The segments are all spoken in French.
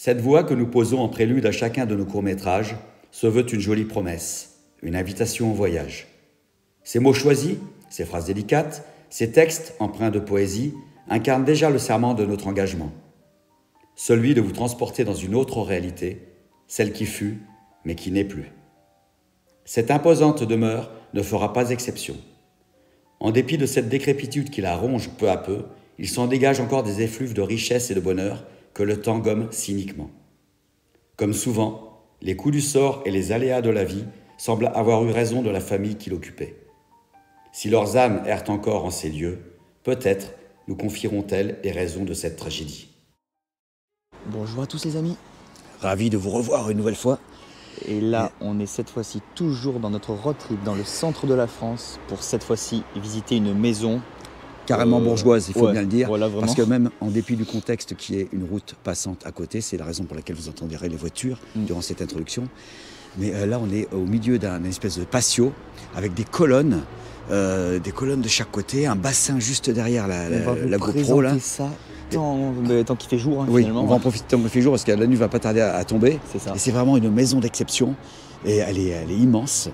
Cette voix que nous posons en prélude à chacun de nos courts-métrages se veut une jolie promesse, une invitation au voyage. Ces mots choisis, ces phrases délicates, ces textes empreints de poésie incarnent déjà le serment de notre engagement. Celui de vous transporter dans une autre réalité, celle qui fut, mais qui n'est plus. Cette imposante demeure ne fera pas exception. En dépit de cette décrépitude qui la ronge peu à peu, il s'en dégage encore des effluves de richesse et de bonheur que le temps gomme cyniquement. Comme souvent, les coups du sort et les aléas de la vie semblent avoir eu raison de la famille qui l'occupait. Si leurs âmes errent encore en ces lieux, peut-être nous confieront-elles les raisons de cette tragédie. Bonjour à tous les amis. Ravi de vous revoir une nouvelle fois. Et là, on est cette fois-ci toujours dans notre road trip dans le centre de la France pour cette fois-ci visiter une maison Carrément bourgeoise, il faut bien le dire. Voilà, parce que même en dépit du contexte qui est une route passante à côté, c'est la raison pour laquelle vous entendrez les voitures durant cette introduction. Mais là, on est au milieu d'un espèce de patio avec des colonnes de chaque côté, un bassin juste derrière la GoPro. Là. Ça tant qu'il fait jour, oui, finalement. On va en profiter tant qu'il fait jour parce que la nuit va pas tarder à tomber. C'est ça. Et c'est vraiment une maison d'exception. Et elle est immense.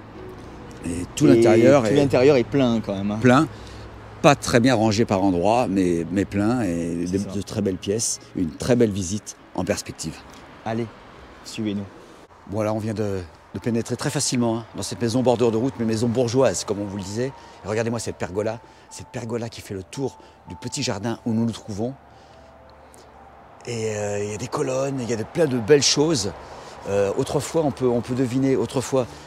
Et tout l'intérieur est plein quand même. Plein. Pas très bien rangé par endroits, mais plein et de très belles pièces. Une très belle visite en perspective. Allez, suivez-nous. Voilà, on vient de pénétrer très facilement dans cette maison bordure de route, mais maison bourgeoise, comme on vous le disait. Et regardez-moi cette pergola qui fait le tour du petit jardin où nous nous trouvons. Et il y a des colonnes, il y a plein de belles choses. Autrefois, on peut deviner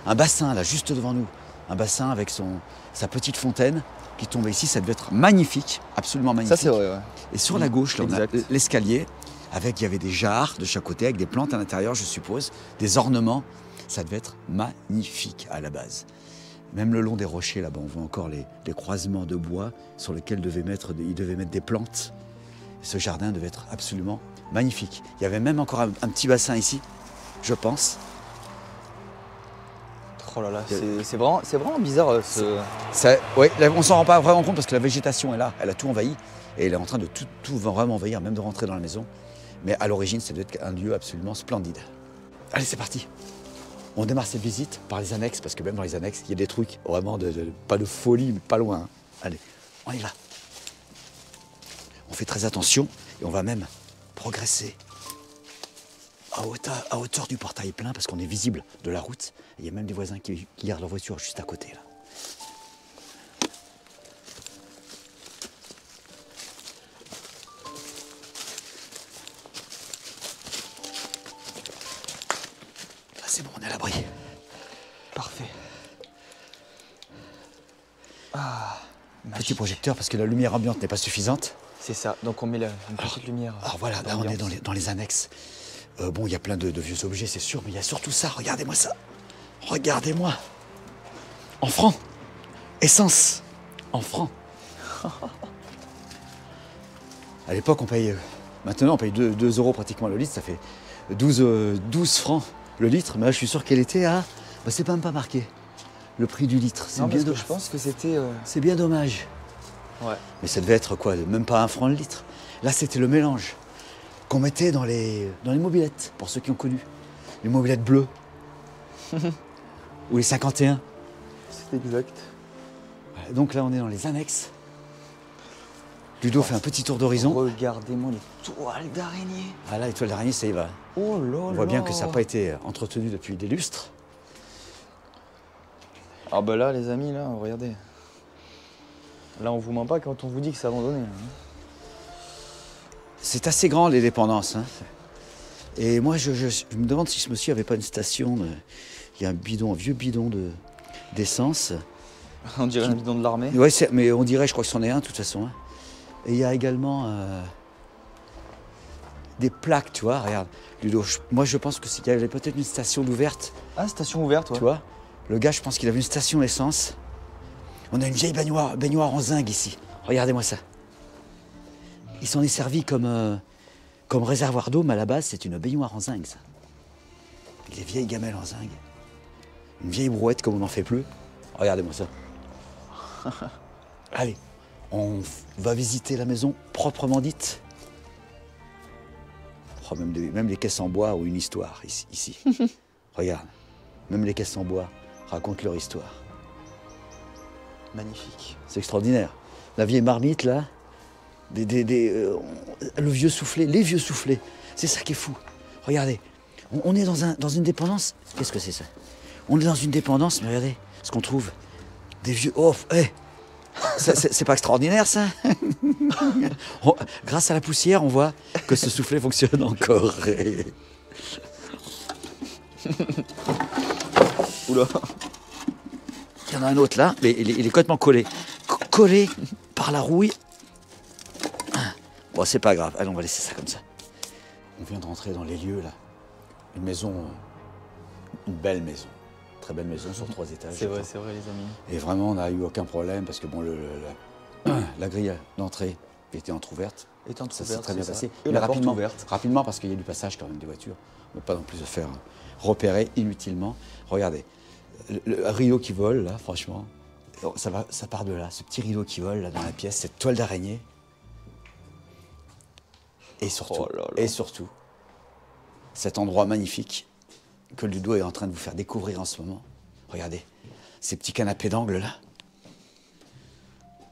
un bassin là, juste devant nous. Un bassin avec sa petite fontaine qui tombait ici. Ça devait être magnifique, absolument magnifique. Ça, c'est vrai, ouais. Et sur la gauche, là, on a l'escalier. Il y avait des jarres de chaque côté, avec des plantes à l'intérieur, je suppose, des ornements. Ça devait être magnifique à la base. Même le long des rochers, là-bas, on voit encore les croisements de bois sur lesquels ils devaient mettre des plantes. Ce jardin devait être absolument magnifique. Il y avait même encore un petit bassin ici, je pense. Oh là là, c'est vraiment bizarre Oui, on s'en rend pas vraiment compte parce que la végétation est là, elle a tout envahi. Et elle est en train de tout vraiment envahir, même de rentrer dans la maison. Mais à l'origine, ça doit être un lieu absolument splendide. Allez, c'est parti. On démarre cette visite par les annexes, parce que même dans les annexes, il y a des trucs vraiment pas de folie, mais pas loin. Allez, on y va. On fait très attention et on va même progresser à hauteur du portail plein, parce qu'on est visible de la route. Et il y a même des voisins qui gardent leur voiture juste à côté, là. C'est bon, on est à l'abri. Parfait. Petit projecteur parce que la lumière ambiante n'est pas suffisante. C'est ça, donc on met une petite lumière. Alors voilà, là on est dans les annexes. Bon, il y a plein de vieux objets, c'est sûr, mais il y a surtout ça. Regardez-moi ça. Regardez-moi. En francs. Essence. En francs. À l'époque, on paye. Maintenant, on paye 2 € pratiquement le litre. Ça fait 12 francs le litre. Mais là, je suis sûr qu'elle était à. C'est même pas marqué. Le prix du litre. Non, parce que je pense que c'était. C'est bien dommage. Ouais. Mais ça devait être quoi? Même pas 1 franc le litre. Là, c'était le mélange qu'on mettait dans les mobylettes, pour ceux qui ont connu. Les mobylettes bleues. Ou les 51. C'est exact. Voilà, donc là, on est dans les annexes. Ludo fait un petit tour d'horizon. Regardez-moi les toiles d'araignée. Ah là, les toiles d'araignée, ça y va. Oh là là. On voit bien que ça n'a pas été entretenu depuis des lustres. Ah bah là, les amis, là, regardez. Là, on vous ment pas quand on vous dit que c'est abandonné. C'est assez grand, les dépendances. Et moi, je me demande si ce monsieur n'avait pas une station. Il y a un vieux bidon d'essence. On dirait un bidon de l'armée. Oui, mais on dirait, je crois que c'en est un, de toute façon. Et il y a également des plaques, tu vois, regarde. Ludo, moi, je pense qu'il y avait peut-être une station ouverte. Ah, station ouverte, ouais. Tu vois, le gars, je pense qu'il avait une station essence. On a une vieille baignoire en zinc ici. Regardez-moi ça. Il s'en est servi comme réservoir d'eau, mais à la base, c'est une baignoire en zinc, ça. Avec des vieilles gamelles en zinc. Une vieille brouette comme on n'en fait plus. Regardez-moi ça. Allez, on va visiter la maison proprement dite. Oh, même les caisses en bois ont une histoire ici. Regarde, même les caisses en bois racontent leur histoire. Magnifique. C'est extraordinaire. La vieille marmite, là, le vieux soufflet, les vieux soufflets, c'est ça qui est fou. Regardez, on est dans une dépendance. Qu'est-ce que c'est ça? On est dans une dépendance, mais regardez ce qu'on trouve. Des vieux... Oh, hey, c'est pas extraordinaire, ça? Grâce à la poussière, on voit que ce soufflet fonctionne encore. Oula. Il y en a un autre là, mais il est complètement collé. Collé par la rouille. Bon, c'est pas grave. Allez, on va laisser ça comme ça. On vient de rentrer dans les lieux là. Une maison, une belle maison. Très belle maison sur 3 étages. C'est vrai, les amis. Et vraiment, on n'a eu aucun problème parce que bon, la grille d'entrée était entrouverte. Ça s'est très bien passé. Et la porte ouverte. Rapidement, parce qu'il y a du passage quand même des voitures. On ne va pas non plus se faire repérer inutilement. Regardez, le rideau qui vole là, franchement, ça part de là. Ce petit rideau qui vole là dans la pièce, cette toile d'araignée. Et surtout, cet endroit magnifique que Ludo est en train de vous faire découvrir en ce moment. Regardez, ces petits canapés d'angle là.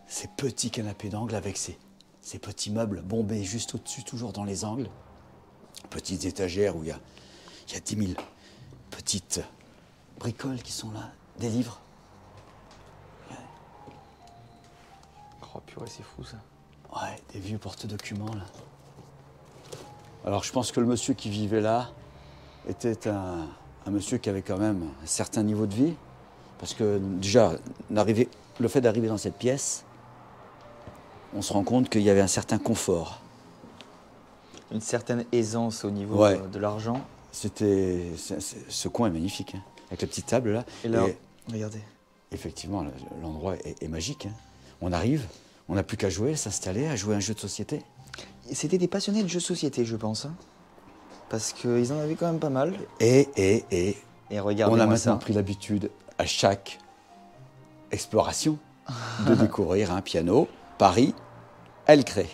Ces petits canapés d'angle avec ces petits meubles bombés juste au-dessus, toujours dans les angles. Petites étagères où il y a 10 000 petites bricoles qui sont là, des livres. Oh purée, c'est fou ça. Ouais, des vieux porte-documents là. Alors je pense que le monsieur qui vivait là était un monsieur qui avait quand même un certain niveau de vie. Parce que déjà, le fait d'arriver dans cette pièce, on se rend compte qu'il y avait un certain confort. Une certaine aisance au niveau de l'argent. Ce coin est magnifique, hein, avec la petite table là. Et là, regardez. Effectivement, l'endroit est magique. Hein. On arrive, on n'a plus qu'à jouer, s'installer, à jouer à un jeu de société. C'était des passionnés de jeux de société, je pense. Hein. Parce qu'ils en avaient quand même pas mal. Et regardez-moi on a maintenant ça. pris l'habitude, à chaque exploration, de découvrir un piano. Paris, elle crée.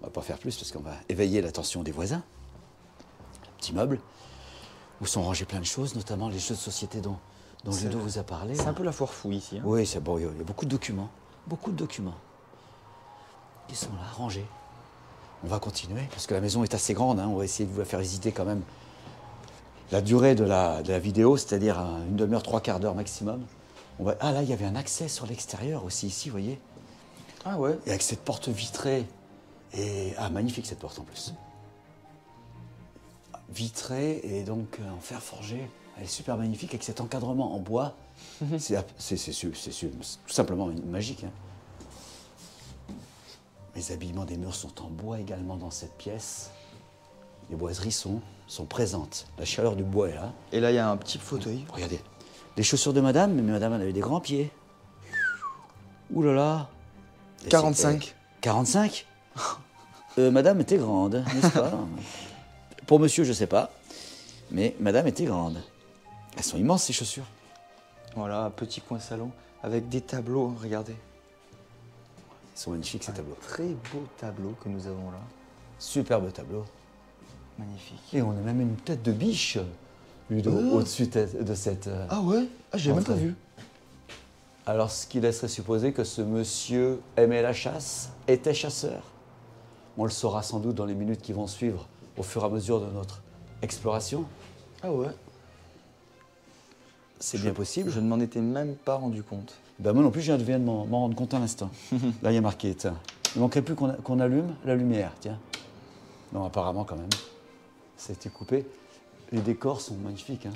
On va pas faire plus parce qu'on va éveiller l'attention des voisins. Un petit meuble où sont rangés plein de choses, notamment les jeux de société dont Ludo vous a parlé. C'est un peu la foire fouille ici. Hein. Oui, c'est bon, il y a beaucoup de documents. Beaucoup de documents. Ils sont là, rangés. On va continuer, parce que la maison est assez grande. Hein. On va essayer de vous la faire visiter quand même. La durée de la vidéo, c'est-à-dire une demi-heure, 3/4 d'heure maximum. Ah là, il y avait un accès sur l'extérieur aussi, ici, vous voyez. Ah ouais. Et avec cette porte vitrée. Et magnifique cette porte en plus. Vitrée et donc en fer forgé. Elle est super magnifique avec cet encadrement en bois. C'est tout simplement magique. Hein. Les habillements des murs sont en bois également dans cette pièce. Les boiseries sont présentes. La chaleur du bois est là. Et là, il y a un petit fauteuil. Regardez. Les chaussures de madame, mais madame, elle avait des grands pieds. Ouh là là. 45. 45 madame était grande, n'est-ce pas? Pour monsieur, je ne sais pas. Mais madame était grande. Elles sont immenses, ces chaussures. Voilà, un petit coin salon avec des tableaux, regardez. Ils sont magnifiques, ces tableaux. Très beau tableau que nous avons là. Superbe tableau. Magnifique. Et on a même une tête de biche, Ludo, au-dessus de cette... Ah ouais? Ah, j'ai même pas vu. Alors, ce qui laisserait supposer que ce monsieur aimait la chasse, était chasseur. On le saura sans doute dans les minutes qui vont suivre, au fur et à mesure de notre exploration. Ah ouais? C'est bien possible. Je ne m'en étais même pas rendu compte. Ben moi non plus, je viens de m'en rendre compte à l'instant. Là, il y a marqué éteint. Il ne manquerait plus qu'on allume la lumière, tiens. Non, apparemment quand même. Ça a été coupé. Les décors sont magnifiques. Hein.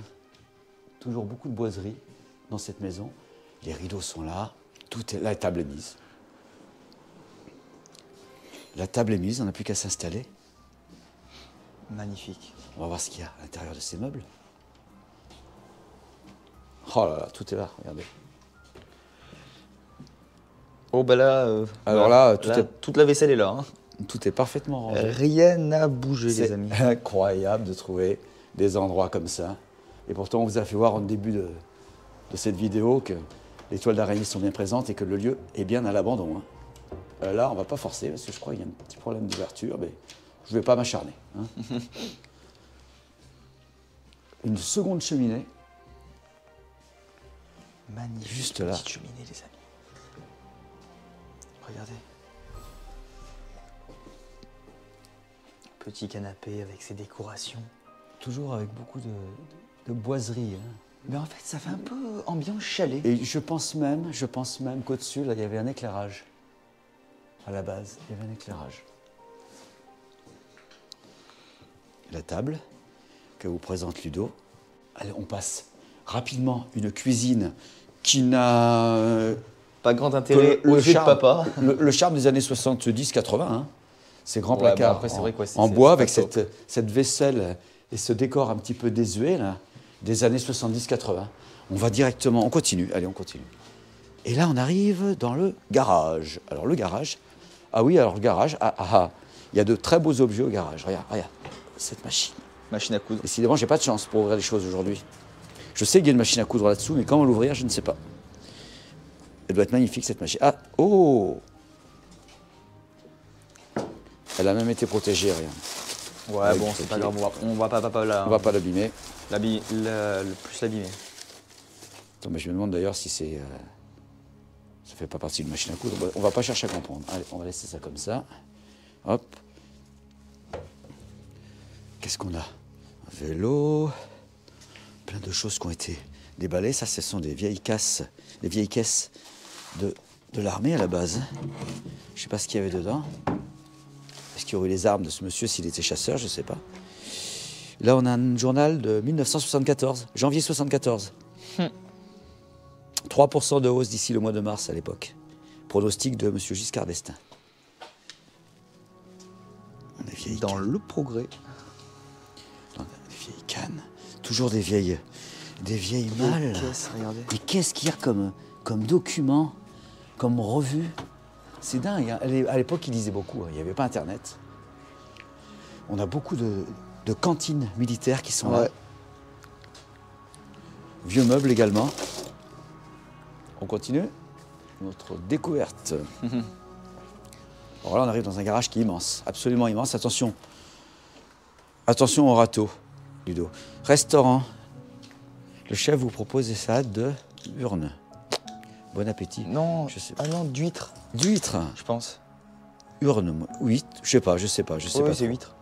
Toujours beaucoup de boiseries dans cette maison. Les rideaux sont là. La table est mise. La table est mise, on n'a plus qu'à s'installer. Magnifique. On va voir ce qu'il y a à l'intérieur de ces meubles. Oh là là, tout est là, regardez. Oh bah là, alors là, toute la vaisselle est là. Hein. Tout est parfaitement rangé. Rien n'a bougé, les amis. C'est incroyable de trouver des endroits comme ça. Et pourtant, on vous a fait voir au début de cette vidéo que les toiles d'araignée sont bien présentes et que le lieu est bien à l'abandon. Hein. Là, on ne va pas forcer parce que je crois qu'il y a un petit problème d'ouverture, mais je ne vais pas m'acharner. Hein. Une seconde cheminée. Magnifique. Juste là. Petite cheminée, les amis. Regardez. Petit canapé avec ses décorations. Toujours avec beaucoup de boiserie. Hein. Mais en fait, ça fait un peu ambiance chalet. Et je pense même qu'au-dessus, là, il y avait un éclairage. À la base, il y avait un éclairage. La table que vous présente Ludo. Allez, on passe rapidement une cuisine qui n'a Pas grand intérêt aux yeux de papa. Le charme des années 70-80. Hein. Ces grands Ouais, placards bon, après, c'est vrai que, ouais, en c'est bois pas avec top. cette vaisselle et ce décor un petit peu désuet là, des années 70-80. On va directement, on continue, allez on continue. Et là on arrive dans le garage. Alors le garage, ah oui alors le garage, il y a de très beaux objets au garage. Regarde, cette machine. Machine à coudre. Décidément j'ai pas de chance pour ouvrir les choses aujourd'hui. Je sais qu'il y a une machine à coudre là-dessous, mais comment l'ouvrir je ne sais pas. Elle doit être magnifique cette machine. Ah, oh! Elle a même été protégée, rien. Ouais, Avec bon, du c'est pas papier. grave, on va pas On va pas l'abîmer. le plus l'abîmer. Attends, mais je me demande d'ailleurs si c'est... ça fait pas partie d'une machine à coudre. On va pas chercher à comprendre. Allez, on va laisser ça comme ça. Hop. Qu'est-ce qu'on a? Un vélo. Plein de choses qui ont été déballées. Ça, ce sont des vieilles caisses de l'armée à la base. Je sais pas ce qu'il y avait dedans. Est-ce qu'il y aurait les armes de ce monsieur s'il était chasseur? Je ne sais pas. Là, on a un journal de 1974, janvier 74. 3% de hausse d'ici le mois de mars à l'époque. Pronostic de M. Giscard d'Estaing. On a vieilles Dans le progrès. cannes. Des vieilles cannes. Toujours des vieilles malles. Caisse, regardez. Mais qu'est-ce qu'il y a comme document, comme revue? C'est dingue. Hein. À l'époque, ils lisaient beaucoup. Hein. Il n'y avait pas Internet. On a beaucoup de cantines militaires qui sont là. Vieux meubles également. On continue notre découverte. Alors là, on arrive dans un garage qui est immense, absolument immense. Attention, attention au râteau, Ludo. Restaurant. Le chef vous propose des salades de urne. Bon appétit. Non, je sais ah non, d'huîtres, d'huîtres. je pense. Urne, oui, je sais pas. Ouais, c'est c'est trop. huîtres.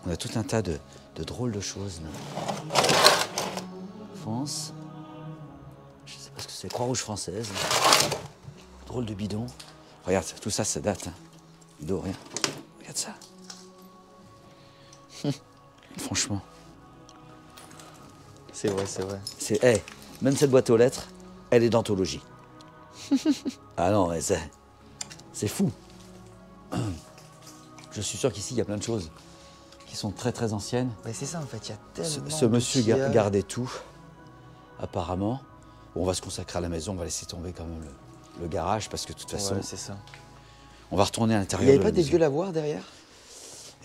On a tout un tas de drôles de choses là. France. Je sais pas ce que c'est. Croix-Rouge française. Drôle de bidon. Regarde, tout ça, ça date. Hein. Ludo, rien. Regarde ça. Franchement. C'est vrai, c'est vrai. C'est, même cette boîte aux lettres, elle est d'anthologie. Ah non, mais c'est fou. Je suis sûr qu'ici, il y a plein de choses qui sont très très anciennes. Mais c'est ça en fait, il y a tellement. Ce monsieur d'outillages. gardait tout, apparemment. Bon, on va se consacrer à la maison, on va laisser tomber quand même le garage parce que de toute façon, Ouais, c'est ça. on va retourner à Il l'intérieur. n'y avait de pas la des maison. vieux lavoirs derrière?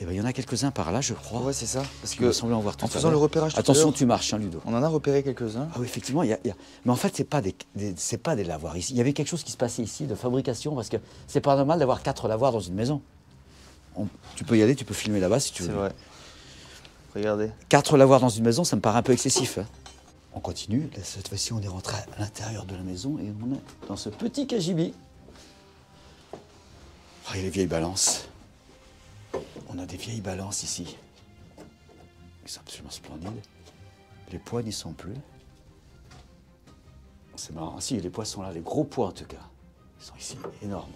Eh ben, il y en a quelques-uns par là, je crois. Ouais, c'est ça. Parce Il me que semblait en voir tout en à faisant le l'heure. repérage tout à Attention, l'heure, tu marches, hein, Ludo. on en a repéré quelques-uns. Ah oui, effectivement, il y a... Mais en fait, c'est pas des lavoirs ici. Il y avait quelque chose qui se passait ici de fabrication parce que c'est pas normal d'avoir 4 lavoirs dans une maison. Tu peux y aller, tu peux filmer là-bas si tu veux. C'est vrai. Regardez. 4 lavoirs dans une maison, ça me paraît un peu excessif. Hein. On continue. Là, cette fois-ci, on est rentré à l'intérieur de la maison et on est dans ce petit cagibi. Oh, il y a les vieilles balances. On a des vieilles balances ici. Ils sont absolument splendides. Les poids n'y sont plus. C'est marrant. Ah, si, les poids sont là, les gros poids en tout cas. Ils sont ici, énormes.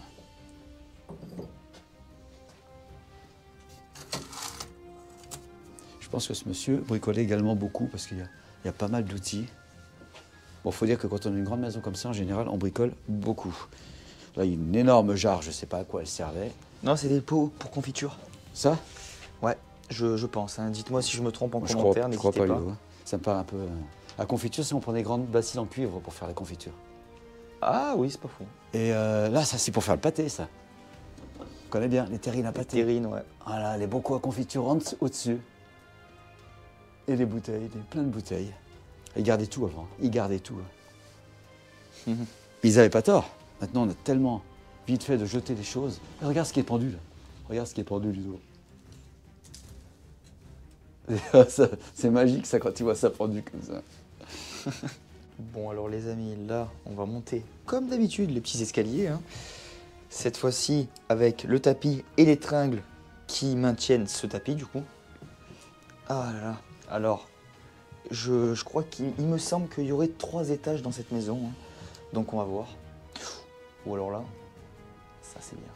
Je pense que ce monsieur bricolait également beaucoup parce qu'il y a pas mal d'outils. Bon, il faut dire que quand on a une grande maison comme ça, en général, on bricole beaucoup. Là, il y a une énorme jarre, je ne sais pas à quoi elle servait. Non, c'est des pots pour confiture. Ça? Ouais, je pense. Hein. Dites-moi si je me trompe en Moi, commentaire, je crois n'hésitez pas. Ludo, hein. Ça me paraît un peu... La confiture, c'est on prend des grandes bassines en cuivre pour faire la confiture. Ah oui, c'est pas fou. Et là, ça, c'est pour faire le pâté, ça. On connaît bien, les terrines à pâté. Terrine, ouais. Voilà, les bocaux à confiture au-dessus. Et les bouteilles, plein de bouteilles. Ils gardaient tout avant. Ils gardaient tout. Ils n'avaient pas tort. Maintenant, on a tellement vite fait de jeter des choses. Et regarde ce qui est pendu là. Regarde ce qui est pendu, Ludo. C'est magique ça quand tu vois ça pendu comme ça. Bon alors les amis, là on va monter comme d'habitude les petits escaliers. Hein. Cette fois-ci avec le tapis et les tringles qui maintiennent ce tapis du coup. Ah là là. Alors, je crois qu'il me semble qu'il y aurait 3 étages dans cette maison. Hein. Donc on va voir. Ou alors là, ça c'est bien.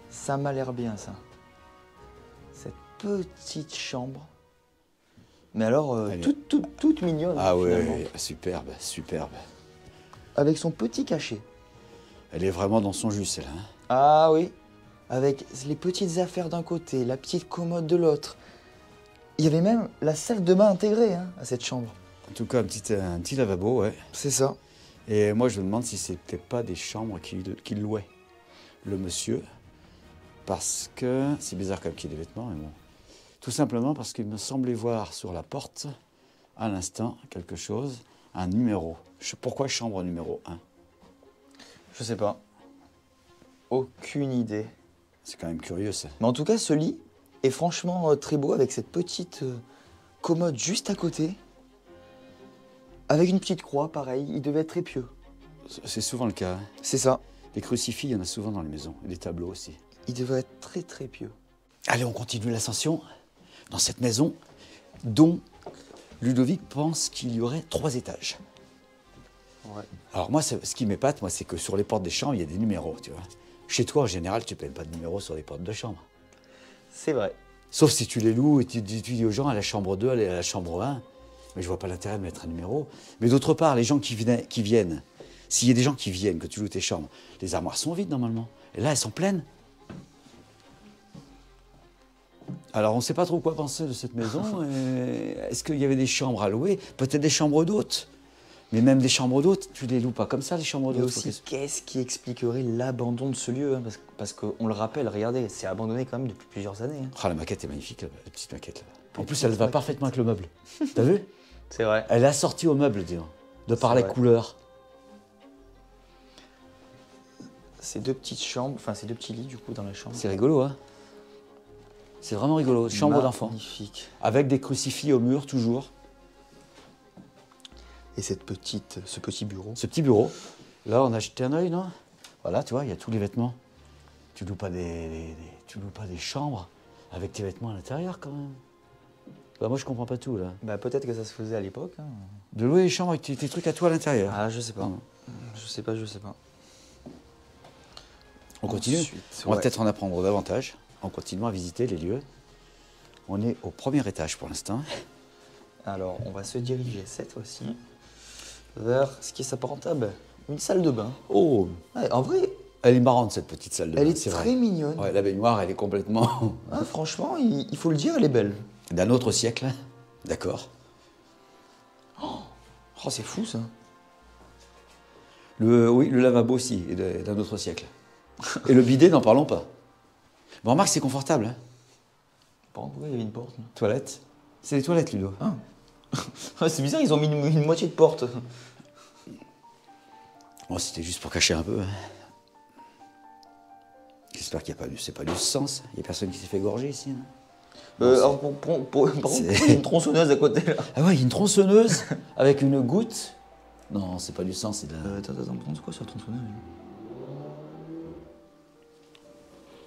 Ça m'a l'air bien ça. Cette petite chambre. Mais alors, toute mignonne. Ah finalement. ouais, superbe, superbe. Avec son petit cachet. Elle est vraiment dans son jus celle-là. Hein. Ah oui. Avec les petites affaires d'un côté, la petite commode de l'autre. Il y avait même la salle de bain intégrée hein, à cette chambre. En tout cas, un petit lavabo, ouais. C'est ça. Et moi, je me demande si c'était pas des chambres qu'il louait, le monsieur. Parce que, c'est bizarre comme qu'il y ait des vêtements, mais bon. Tout simplement parce qu'il me semblait voir sur la porte, à l'instant, quelque chose, un numéro. Pourquoi chambre numéro 1? Je sais pas. Aucune idée. C'est quand même curieux, ça. Mais en tout cas, ce lit est franchement très beau avec cette petite commode juste à côté. Avec une petite croix, pareil. Il devait être très pieux. C'est souvent le cas. Hein. C'est ça. Les crucifix, il y en a souvent dans les maisons. Et les tableaux aussi. Il devait être très très pieux. Allez, on continue l'ascension dans cette maison dont Ludovic pense qu'il y aurait 3 étages. Ouais. Alors moi, ce qui m'épate, moi, c'est que sur les portes des chambres, il y a des numéros, tu vois. Chez toi, en général, tu ne payes pas de numéros sur les portes de chambre. C'est vrai. Sauf si tu les loues et tu dis aux gens à la chambre 2, allez à la chambre 1. Mais je vois pas l'intérêt de mettre un numéro. Mais d'autre part, les gens qui viennent, s'il y a des gens qui viennent, que tu loues tes chambres, les armoires sont vides normalement. Et là, elles sont pleines. Alors, on ne sait pas trop quoi penser de cette maison. Est-ce qu'il y avait des chambres à louer? Peut-être des chambres d'hôtes. Mais même des chambres d'hôtes, tu les loues pas comme ça, les chambres Et d'hôtes. aussi, qu'est-ce qui expliquerait l'abandon de ce lieu hein, parce qu'on le rappelle, regardez, c'est abandonné quand même depuis plusieurs années. Hein. Ah, la maquette est magnifique, la petite maquette. Là. En plus, elle va parfaitement avec le meuble. T'as vu? C'est vrai. Elle est assortie au meuble, disons, de par la couleur. Ces 2 petites chambres, enfin ces 2 petits lits du coup dans la chambre. C'est rigolo, hein? C'est vraiment rigolo. Chambre d'enfant. Magnifique. Avec des crucifix au mur, toujours. Et ce petit bureau. Ce petit bureau. Là, on a jeté un œil, non? Voilà, tu vois, il y a tous les vêtements. Tu loues pas tu loues pas des chambres avec tes vêtements à l'intérieur, quand même. Bah, moi, je comprends pas tout, là. Bah peut-être que ça se faisait à l'époque. Hein. De louer les chambres avec tes trucs à toi à l'intérieur. Ah, je sais pas. Non. Je sais pas. On continue. Ensuite, On va ouais. peut-être en apprendre davantage en continuant à visiter les lieux. On est au 1er étage pour l'instant. Alors, on va se diriger cette fois-ci vers ce qui est apparentable, une salle de bain. Oh, Ouais, en vrai, elle est marrante, cette petite salle de bain. elle est c'est très vrai. mignonne. Ouais, la baignoire, elle est complètement Ah, franchement, il faut le dire, elle est belle. d'un autre siècle. D'accord. Oh, c'est fou ça. Oui, le lavabo aussi est d'un autre siècle. Et le bidet, n'en parlons pas. Bon, remarque, c'est confortable. Hein. Par contre, pourquoi il y avait une porte là Toilettes. C'est les toilettes, Ludo. Ah. Ah, c'est bizarre, ils ont mis une moitié de porte. Bon, c'était juste pour cacher un peu. Hein. J'espère qu'il n'y a pas c'est pas du sens. Il n'y a personne qui s'est fait gorger ici. Non Alors, par contre, il y a une tronçonneuse à côté là. Ah ouais, il y a une tronçonneuse avec une goutte. Non, c'est pas du sang, c'est de la... Attends, c'est quoi sur la tronçonneuse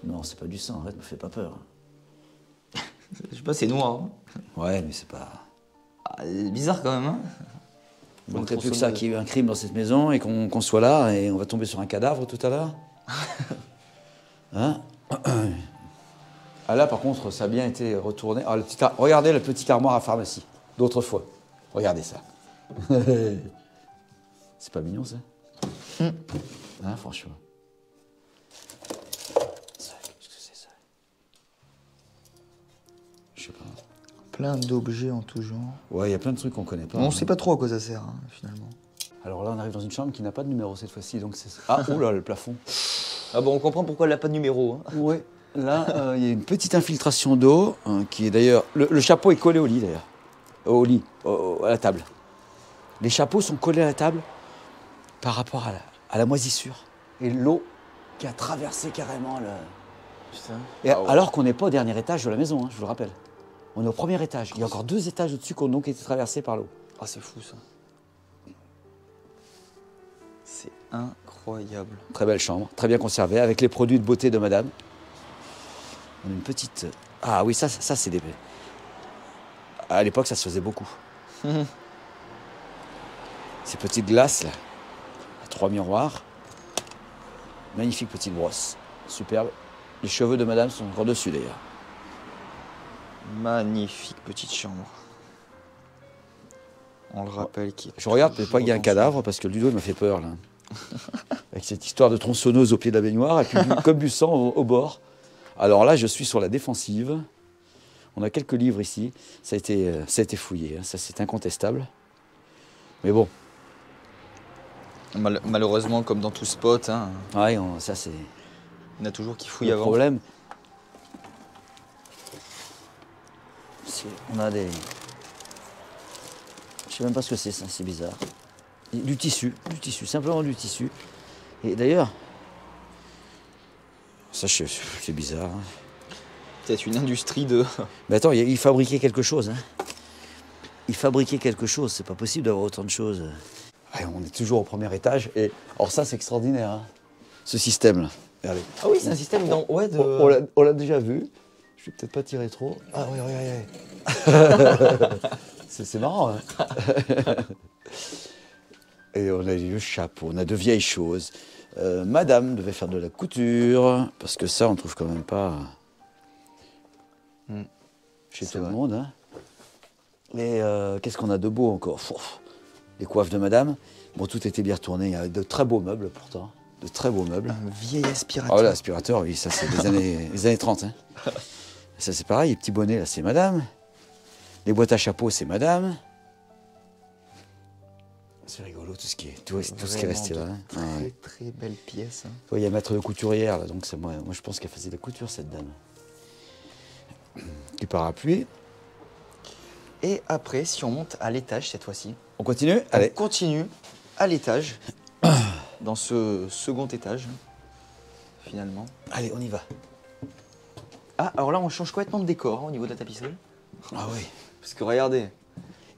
Non, c'est pas du sang, arrête, me fais pas peur. Je sais pas, c'est noir. Hein. Ouais, mais c'est pas... Ah, c'est bizarre quand même. Hein. Il manquerait plus que ça, qu'il y ait eu un crime dans cette maison et qu'on soit là et on va tomber sur un cadavre tout à l'heure. Hein? Ah là, par contre, ça a bien été retourné. Ah, regardez la petite armoire à pharmacie, d'autrefois. Regardez ça. C'est pas mignon, ça? Hein, franchement. Ça, qu'est-ce que c'est, ça? Je sais pas. Plein d'objets en tout genre. Ouais, il y a plein de trucs qu'on connaît pas. On hein. sait pas trop à quoi ça sert, hein, finalement. Alors là, on arrive dans une chambre qui n'a pas de numéro cette fois-ci, donc c'est... Ah, oula, le plafond. Ah bon, on comprend pourquoi elle n'a pas de numéro. Hein. Ouais. Là, il y a une petite infiltration d'eau, qui est d'ailleurs... Le chapeau est collé au lit, d'ailleurs. Au lit, à la table. Les chapeaux sont collés à la table par rapport à la moisissure. Et l'eau qui a traversé carrément le... Putain. Et Ah ouais. alors qu'on n'est pas au dernier étage de la maison, hein, je vous le rappelle. On est au premier étage. Il y a encore 2 étages au-dessus qui ont donc été traversés par l'eau. Ah, c'est fou ça. C'est incroyable. Très belle chambre, très bien conservée, avec les produits de beauté de madame. On a une petite... Ah oui, ça c'est des... À l'époque, ça se faisait beaucoup. Ces petites glaces, là, à 3 miroirs. Magnifique petite brosse, superbe. Les cheveux de madame sont encore dessus, d'ailleurs. Magnifique petite chambre. On le rappelle qu'il Je regarde, mais pas qu'il y a un dans cadavre, parce que Ludo, il m'a fait peur, là. Avec cette histoire de tronçonneuse au pied de la baignoire, et puis comme du sang au bord. Alors là, je suis sur la défensive. On a quelques livres ici. Ça a été fouillé, hein. Ça c'est incontestable. Mais bon, Malheureusement, comme dans tout spot, hein, ouais, ça c'est il y en a toujours qui fouillent le avant. problème. On a des... Je sais même pas ce que c'est, ça, c'est bizarre. Du tissu, simplement du tissu. Et d'ailleurs, ça c'est bizarre, hein. Peut-être une industrie de... Mais attends, il fabriquait quelque chose, hein. Il fabriquait quelque chose, c'est pas possible d'avoir autant de choses. Ouais, on est toujours au premier étage, et alors ça c'est extraordinaire, hein, ce système-là. Regardez. Ah oui, c'est un système On l'a déjà vu. Je vais peut-être pas tirer trop. Ah oui, oui. C'est marrant, hein. Et on a des vieux chapeaux, on a de vieilles choses. Madame devait faire de la couture, parce que ça, on trouve quand même pas chez tout le monde, hein. Et qu'est-ce qu'on a de beau encore? Les coiffes de madame. Bon, tout était bien retourné. Il y a de très beaux meubles, pourtant. De très beaux meubles. Un vieil aspirateur. Oh, l'aspirateur, oui, ça, c'est les années 30, hein. Ça, c'est pareil. Les petits bonnets, là, c'est madame. Les boîtes à chapeaux, c'est madame. C'est rigolo, tout ce qui est resté là, hein. Très, Ouais. très belle pièce, hein. Ouais, il y a maître de couturière, là, donc c'est moi je pense qu'elle faisait de la couture, cette dame. Du parapluie. Et après, si on monte à l'étage cette fois-ci, On continue? on Allez. continue à l'étage, dans ce second étage, finalement. Allez, on y va. Ah, alors là, on change complètement de décor, hein, au niveau de la tapisserie. Ah oui. Parce que regardez,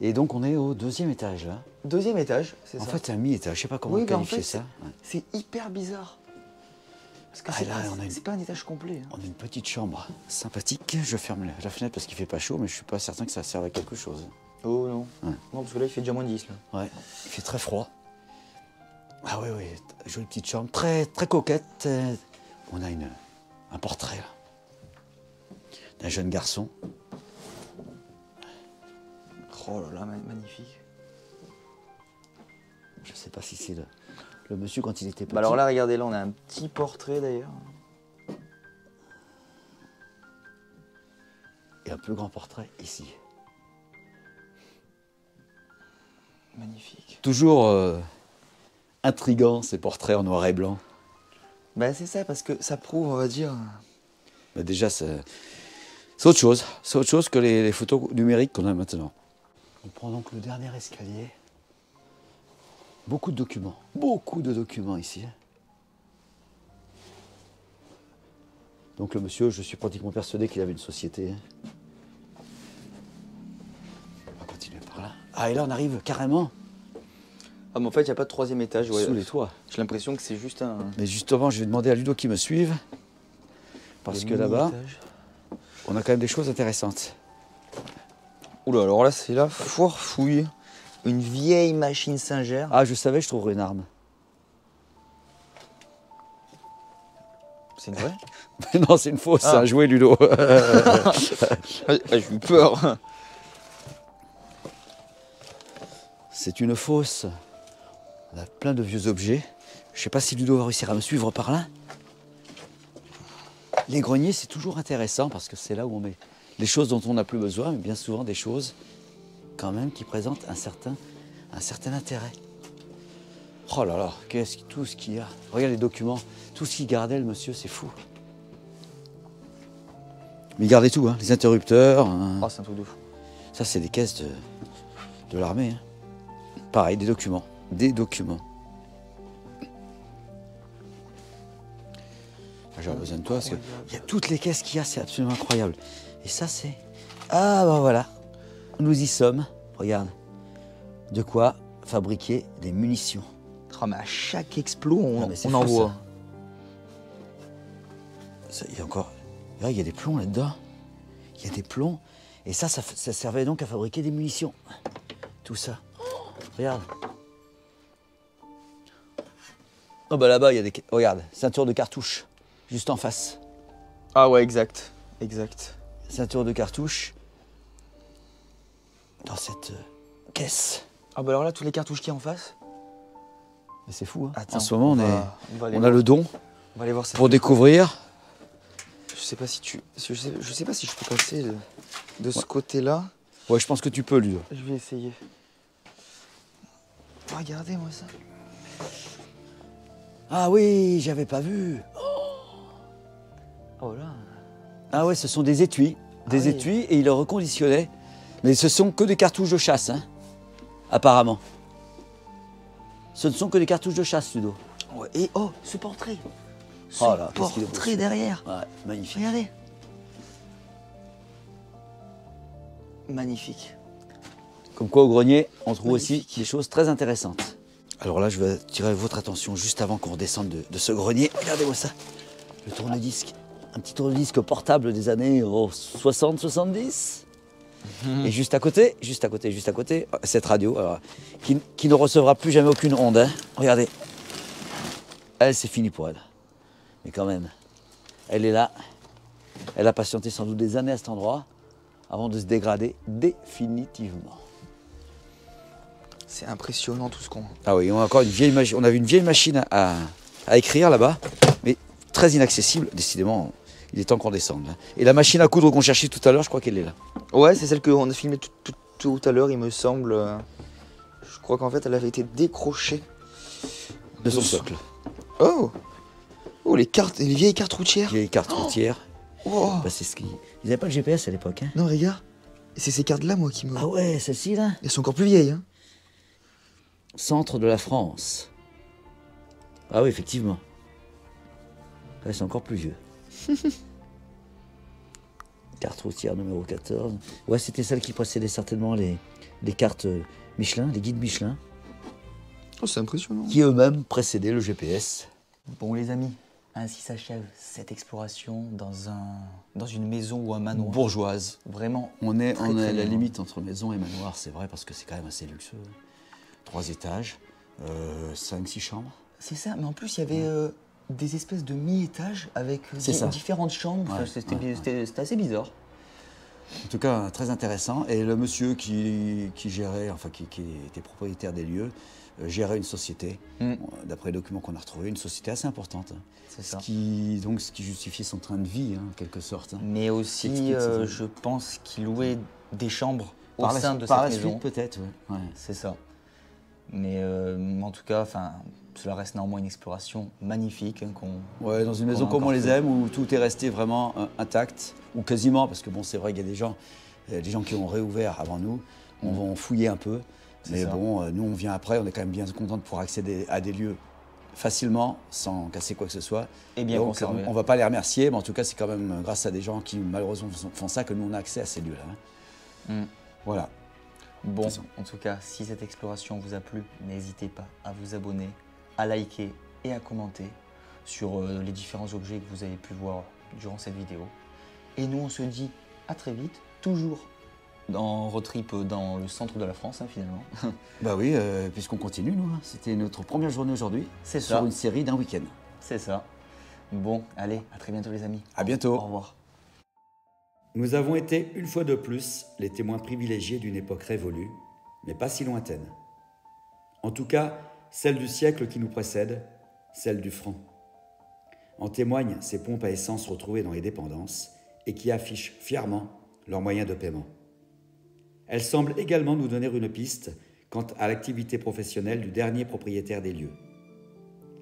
Et donc, on est au 2e étage, là. deuxième étage, c'est En ça. fait, c'est un mi-étage. Je sais pas comment Oui, mais en qualifier fait, ça. Ouais. c'est hyper bizarre. Parce que Ah, c'est là, on a une- c'est pas un étage complet, hein. On a une petite chambre sympathique. Je ferme la fenêtre parce qu'il fait pas chaud, mais je suis pas certain que ça serve à quelque chose. Oh non. Ouais. Non, parce que là, il fait déjà moins de 10, là. Ouais, il fait très froid. Ah oui, oui, jolie petite chambre, très, très coquette. On a un portrait, là, d'un jeune garçon. Oh là là, magnifique. Je sais pas si c'est le monsieur quand il était petit. Bah alors là, regardez, là, on a un petit portrait, d'ailleurs. Et un plus grand portrait ici. Magnifique. Toujours intriguant, ces portraits en noir et blanc. Bah c'est ça, parce que ça prouve, on va dire... Mais déjà, c'est autre chose. C'est autre chose que les photos numériques qu'on a maintenant. On prend donc le dernier escalier. Beaucoup de documents ici. Donc le monsieur, je suis pratiquement persuadé qu'il avait une société. On va continuer par là. Ah, et là, on arrive carrément Ah, mais en fait, il n'y a pas de troisième étage. Ouais. sous les toits. J'ai l'impression que c'est juste un... Mais justement, je vais demander à Ludo qu'il me suive. Parce que là-bas, mini-étage. on a quand même des choses intéressantes. Oula, alors là, c'est la foire fouille. Une vieille machine Singer. Ah, je savais, je trouverais une arme. C'est une vraie? Non, c'est une fausse, c'est Ah. un jouet, Ludo. J'ai eu peur. C'est une fausse. On a plein de vieux objets. Je sais pas si Ludo va réussir à me suivre par là. Les greniers, c'est toujours intéressant parce que c'est là où on met les choses dont on n'a plus besoin, mais bien souvent des choses quand même qui présentent un certain intérêt. Oh là là, tout ce qu'il y a. Regarde les documents, tout ce qu'il gardait le monsieur, c'est fou. Mais il gardait tout, hein, les interrupteurs. Hein. Oh, c'est un truc de fou. Ça, c'est des caisses de l'armée. Hein. pareil, des documents. Des documents. J'aurais besoin de toi parce qu'il y a toutes les caisses qu'il y a, c'est absolument incroyable. Et ça, c'est... Ah, ben voilà, nous y sommes. Regarde, de quoi fabriquer des munitions. Oh, mais à chaque explo, on mais c'est en fou, voit. Il y a encore... Regarde, il y a des plombs là-dedans. Il y a des plombs. Et ça servait donc à fabriquer des munitions. Tout ça. Regarde. Oh bah là-bas, il y a des... Regarde, ceinture de cartouches. Juste en face. Ah ouais, exact. Exact. Ceinture de cartouches. Dans cette caisse. Ah bah alors là, tous les cartouches qu'il y a en face. Mais c'est fou, hein. Attends, en ce moment, on on a le don On va aller voir ça. pour découvrir. Je sais pas si je peux passer de ce côté-là. Ouais, je pense que tu peux, lui. Je vais essayer. Regardez-moi ça. Ah oui, j'avais pas vu. Oh là. Ah ouais, ce sont des étuis. Des oui. étuis et ils le reconditionnaient. Mais ce sont que des cartouches de chasse, hein, apparemment. Ce ne sont que des cartouches de chasse, Ludo. Ouais, et oh, ce portrait. Ce Oh là, qu'est-ce qu'il est beau, portrait ce- derrière. Ouais, magnifique. Regardez. Magnifique. Comme quoi, au grenier, on trouve aussi Magnifique. des choses très intéressantes. Alors là, je vais attirer votre attention juste avant qu'on redescende de ce grenier. Regardez-moi ça. Le tourne-disque. Un petit tourne-disque portable des années 60-70. Et juste à côté, cette radio, alors, qui ne recevra plus jamais aucune onde. Hein. Regardez. Elle, c'est fini pour elle. Mais quand même, elle est là. Elle a patienté sans doute des années à cet endroit avant de se dégrader définitivement. C'est impressionnant tout ce qu'on... Ah oui, on a encore une vieille machine. On avait une vieille machine à écrire là-bas, mais très inaccessible. Décidément, il est temps qu'on descende. Hein. Et la machine à coudre qu'on cherchait tout à l'heure, je crois qu'elle est là. Ouais, c'est celle qu'on a filmée tout à l'heure, il me semble. Je crois qu'en fait, elle avait été décrochée. De son socle. Oh. Oh, les vieilles cartes routières. Vieille carte routière. Oh. Bah, c'est ce qui... Ils n'avaient pas le GPS à l'époque. Hein. Non, regarde. C'est ces cartes-là, moi, qui me... Ah ouais, celle-ci là. Elles sont encore plus vieilles, hein. Centre de la France. Ah oui, effectivement. Ouais, c'est encore plus vieux. Carte routière numéro 14. Ouais, c'était celle qui précédait certainement les cartes Michelin, les guides Michelin, Oh, c'est impressionnant. qui eux-mêmes précédaient le GPS. Bon, les amis, ainsi s'achève cette exploration dans une maison ou un manoir. Bourgeoise. Vraiment. On est Très, à très la bien. limite entre maison et manoir, c'est vrai, parce que c'est quand même assez luxueux. 3 étages, 5-6 chambres. C'est ça, mais en plus, il y avait des espèces de mi-étages avec C'est ça. différentes chambres. Enfin, Ouais, c'était assez bizarre. En tout cas, très intéressant. Et le monsieur qui gérait, enfin qui était propriétaire des lieux, gérait une société, d'après les documents qu'on a retrouvés, une société assez importante. Hein. C'est Ce ça. qui justifiait son train de vie, hein, en quelque sorte. Hein. Mais aussi, explique cette- je pense qu'il louait des chambres au Par la- sein de par cette la maison. suite, peut-être, ouais. Ouais. C'est ça. Mais en tout cas, cela reste néanmoins une exploration magnifique. Hein, Ouais, dans une qu'on maison a comme on encore les fait. aime, où tout est resté vraiment intact, ou quasiment, parce que bon, c'est vrai qu'il y a des gens qui ont réouvert avant nous, on va en fouiller un peu, C'est mais ça. bon, nous on vient après, on est quand même bien content de pouvoir accéder à des lieux facilement, sans casser quoi que ce soit. Et bien Donc, conservé. on va pas les remercier, mais en tout cas, c'est quand même grâce à des gens qui malheureusement font ça que nous on a accès à ces lieux-là. Hein. Mm. Voilà. Bon, Faisons. en tout cas, si cette exploration vous a plu, n'hésitez pas à vous abonner, à liker et à commenter sur les différents objets que vous avez pu voir durant cette vidéo. Et nous, on se dit à très vite, toujours en road trip dans le centre de la France, hein, finalement. Bah oui, puisqu'on continue, nous. Hein. C'était notre première journée aujourd'hui, C'est sur ça. une série d'un week-end. C'est ça. Bon, allez, à très bientôt les amis. À bientôt. Au revoir. Nous avons été, une fois de plus, les témoins privilégiés d'une époque révolue, mais pas si lointaine. En tout cas, celle du siècle qui nous précède, celle du franc. En témoignent ces pompes à essence retrouvées dans les dépendances et qui affichent fièrement leurs moyens de paiement. Elles semblent également nous donner une piste quant à l'activité professionnelle du dernier propriétaire des lieux.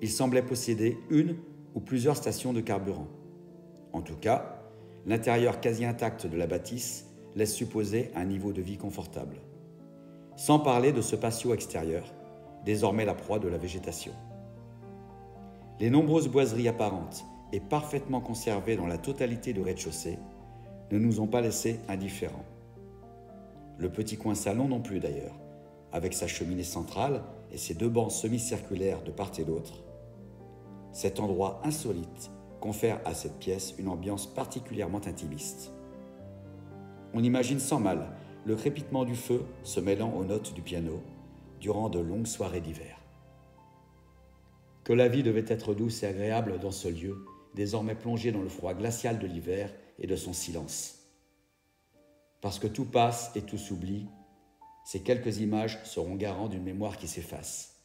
Il semblait posséder une ou plusieurs stations de carburant. En tout cas, l'intérieur quasi intact de la bâtisse laisse supposer un niveau de vie confortable. Sans parler de ce patio extérieur, désormais la proie de la végétation. Les nombreuses boiseries apparentes et parfaitement conservées dans la totalité du rez-de-chaussée ne nous ont pas laissés indifférents. Le petit coin salon non plus d'ailleurs, avec sa cheminée centrale et ses 2 bancs semi-circulaires de part et d'autre. Cet endroit insolite confère à cette pièce une ambiance particulièrement intimiste. On imagine sans mal le crépitement du feu se mêlant aux notes du piano durant de longues soirées d'hiver. Que la vie devait être douce et agréable dans ce lieu, désormais plongé dans le froid glacial de l'hiver et de son silence. Parce que tout passe et tout s'oublie, ces quelques images seront garants d'une mémoire qui s'efface,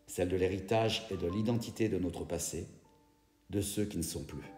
celle de l'héritage et de l'identité de notre passé, de ceux qui ne sont plus.